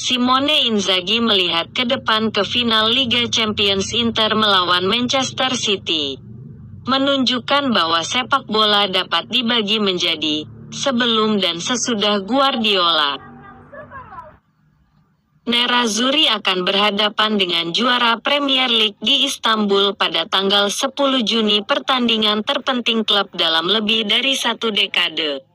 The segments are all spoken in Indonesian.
Simone Inzaghi melihat ke depan ke final Liga Champions Inter melawan Manchester City. Menunjukkan bahwa sepak bola dapat dibagi menjadi sebelum dan sesudah Guardiola. Nerazzurri akan berhadapan dengan juara Premier League di Istanbul pada tanggal 10 Juni, pertandingan terpenting klub dalam lebih dari satu dekade.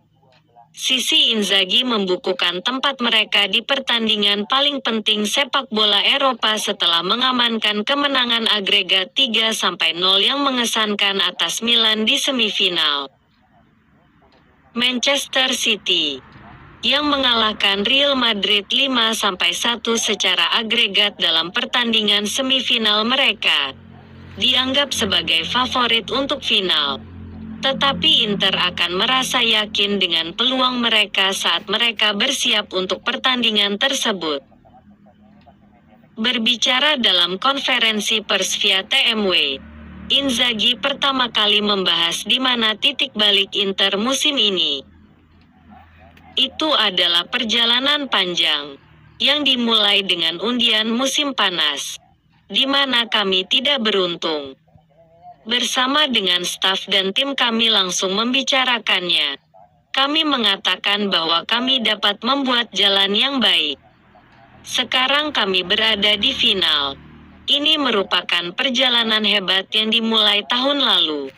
Sisi Inzaghi membukukan tempat mereka di pertandingan paling penting sepak bola Eropa setelah mengamankan kemenangan agregat 3-0 yang mengesankan atas Milan di semifinal. Manchester City, yang mengalahkan Real Madrid 5-1 secara agregat dalam pertandingan semifinal mereka, dianggap sebagai favorit untuk final. Tetapi Inter akan merasa yakin dengan peluang mereka saat mereka bersiap untuk pertandingan tersebut. Berbicara dalam konferensi pers via TMW, Inzaghi pertama kali membahas di mana titik balik Inter musim ini. Itu adalah perjalanan panjang, yang dimulai dengan undian musim panas, di mana kami tidak beruntung. Bersama dengan staf dan tim kami langsung membicarakannya. Kami mengatakan bahwa kami dapat membuat jalan yang baik. Sekarang kami berada di final. Ini merupakan perjalanan hebat yang dimulai tahun lalu.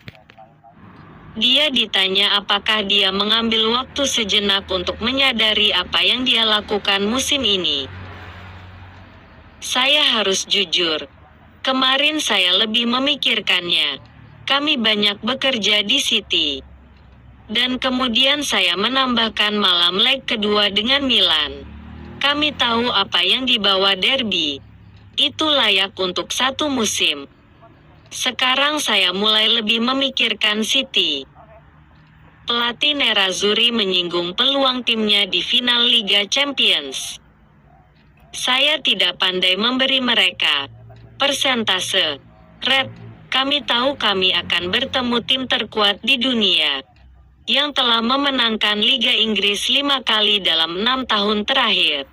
Dia ditanya apakah dia mengambil waktu sejenak untuk menyadari apa yang dia lakukan musim ini. Saya harus jujur. Kemarin saya lebih memikirkannya. Kami banyak bekerja di City. Dan kemudian saya menambahkan malam leg kedua dengan Milan. Kami tahu apa yang dibawa derby. Itu layak untuk satu musim. Sekarang saya mulai lebih memikirkan City. Pelatih Nerazzurri menyinggung peluang timnya di final Liga Champions. Saya tidak pandai memberi mereka persentase. Red, kami tahu kami akan bertemu tim terkuat di dunia, yang telah memenangkan Liga Inggris 5 kali dalam 6 tahun terakhir.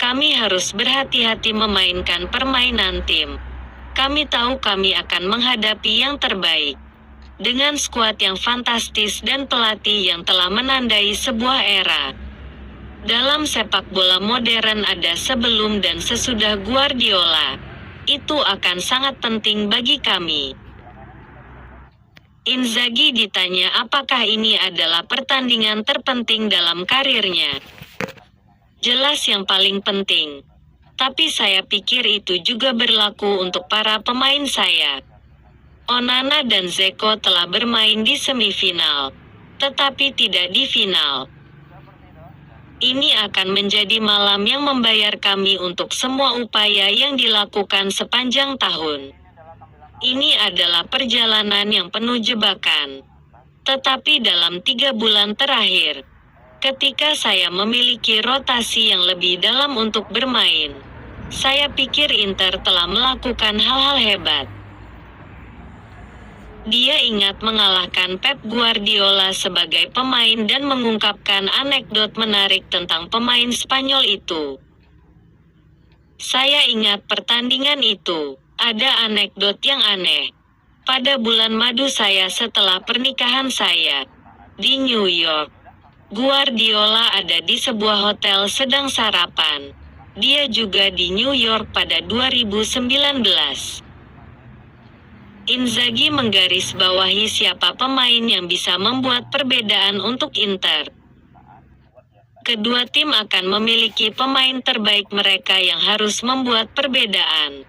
Kami harus berhati-hati memainkan permainan tim. Kami tahu kami akan menghadapi yang terbaik. Dengan skuad yang fantastis dan pelatih yang telah menandai sebuah era. Dalam sepak bola modern ada sebelum dan sesudah Guardiola. Itu akan sangat penting bagi kami. Inzaghi ditanya apakah ini adalah pertandingan terpenting dalam karirnya. Jelas yang paling penting. Tapi saya pikir itu juga berlaku untuk para pemain saya. Onana dan Dzeko telah bermain di semifinal, tetapi tidak di final. Ini akan menjadi malam yang membayar kami untuk semua upaya yang dilakukan sepanjang tahun. Ini adalah perjalanan yang penuh jebakan. Tetapi dalam 3 bulan terakhir, ketika saya memiliki rotasi yang lebih dalam untuk bermain, saya pikir Inter telah melakukan hal-hal hebat. Dia ingat mengalahkan Pep Guardiola sebagai pemain dan mengungkapkan anekdot menarik tentang pemain Spanyol itu. Saya ingat pertandingan itu. Ada anekdot yang aneh. Pada bulan madu saya setelah pernikahan saya, di New York, Guardiola ada di sebuah hotel sedang sarapan. Dia juga di New York pada 2019. Inzaghi menggarisbawahi siapa pemain yang bisa membuat perbedaan untuk Inter. Kedua tim akan memiliki pemain terbaik mereka yang harus membuat perbedaan.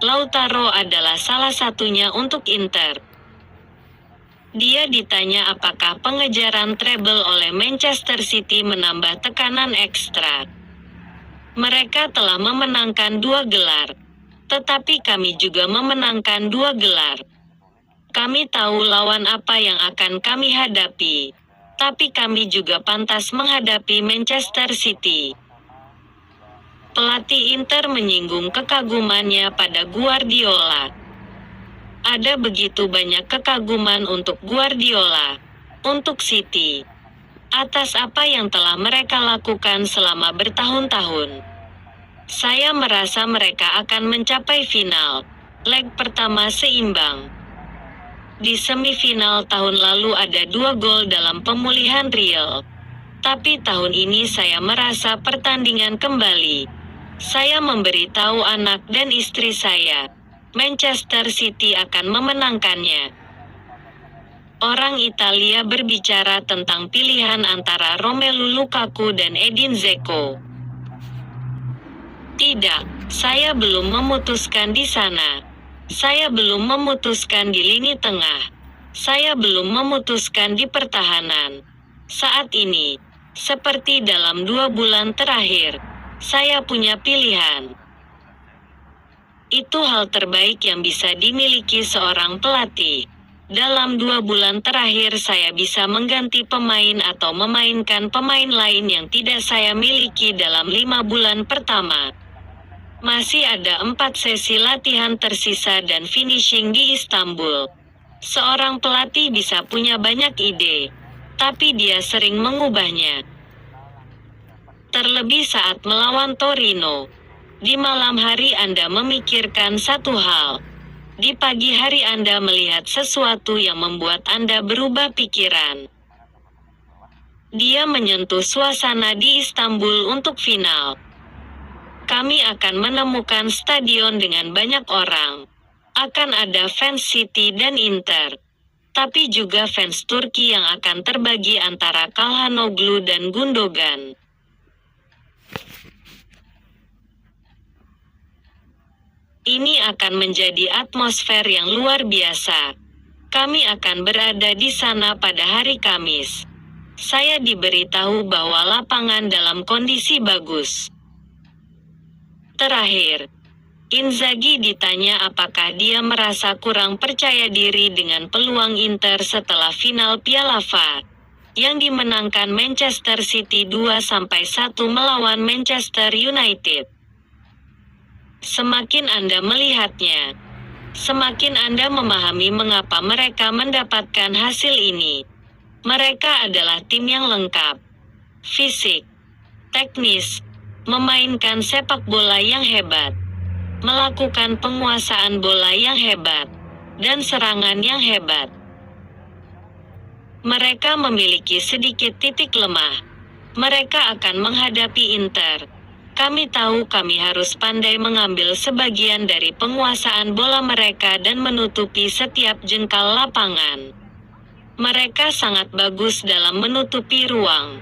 Lautaro adalah salah satunya untuk Inter. Dia ditanya apakah pengejaran treble oleh Manchester City menambah tekanan ekstra. Mereka telah memenangkan 2 gelar. Tetapi kami juga memenangkan 2 gelar. Kami tahu lawan apa yang akan kami hadapi. Tapi kami juga pantas menghadapi Manchester City. Pelatih Inter menyinggung kekagumannya pada Guardiola. Ada begitu banyak kekaguman untuk Guardiola. Untuk City. atas apa yang telah mereka lakukan selama bertahun-tahun. Saya merasa mereka akan mencapai final. Leg pertama seimbang. Di semifinal tahun lalu ada 2 gol dalam pemulihan real. Tapi tahun ini saya merasa pertandingan kembali. Saya memberitahu anak dan istri saya, Manchester City akan memenangkannya. Orang Italia berbicara tentang pilihan antara Romelu Lukaku dan Edin Dzeko. Tidak, saya belum memutuskan di sana. Saya belum memutuskan di lini tengah. Saya belum memutuskan di pertahanan. Saat ini, seperti dalam 2 bulan terakhir, saya punya pilihan. Itu hal terbaik yang bisa dimiliki seorang pelatih. Dalam 2 bulan terakhir saya bisa mengganti pemain atau memainkan pemain lain yang tidak saya miliki dalam 5 bulan pertama. Masih ada 4 sesi latihan tersisa dan finishing di Istanbul. Seorang pelatih bisa punya banyak ide, tapi dia sering mengubahnya. Terlebih saat melawan Torino. Di malam hari Anda memikirkan satu hal. Di pagi hari Anda melihat sesuatu yang membuat Anda berubah pikiran. Dia menyentuh suasana di Istanbul untuk final. Kami akan menemukan stadion dengan banyak orang. Akan ada fans City dan Inter. Tapi juga fans Turki yang akan terbagi antara Calhanoglu dan Gundogan. Ini akan menjadi atmosfer yang luar biasa. Kami akan berada di sana pada hari Kamis. Saya diberitahu bahwa lapangan dalam kondisi bagus. Terakhir, Inzaghi ditanya apakah dia merasa kurang percaya diri dengan peluang Inter setelah final Piala FA, yang dimenangkan Manchester City 2-1 melawan Manchester United. Semakin Anda melihatnya, semakin Anda memahami mengapa mereka mendapatkan hasil ini. Mereka adalah tim yang lengkap. Fisik, teknis, memainkan sepak bola yang hebat, melakukan penguasaan bola yang hebat, dan serangan yang hebat. Mereka memiliki sedikit titik lemah. Mereka akan menghadapi Inter. Kami tahu kami harus pandai mengambil sebagian dari penguasaan bola mereka dan menutupi setiap jengkal lapangan. Mereka sangat bagus dalam menutupi ruang.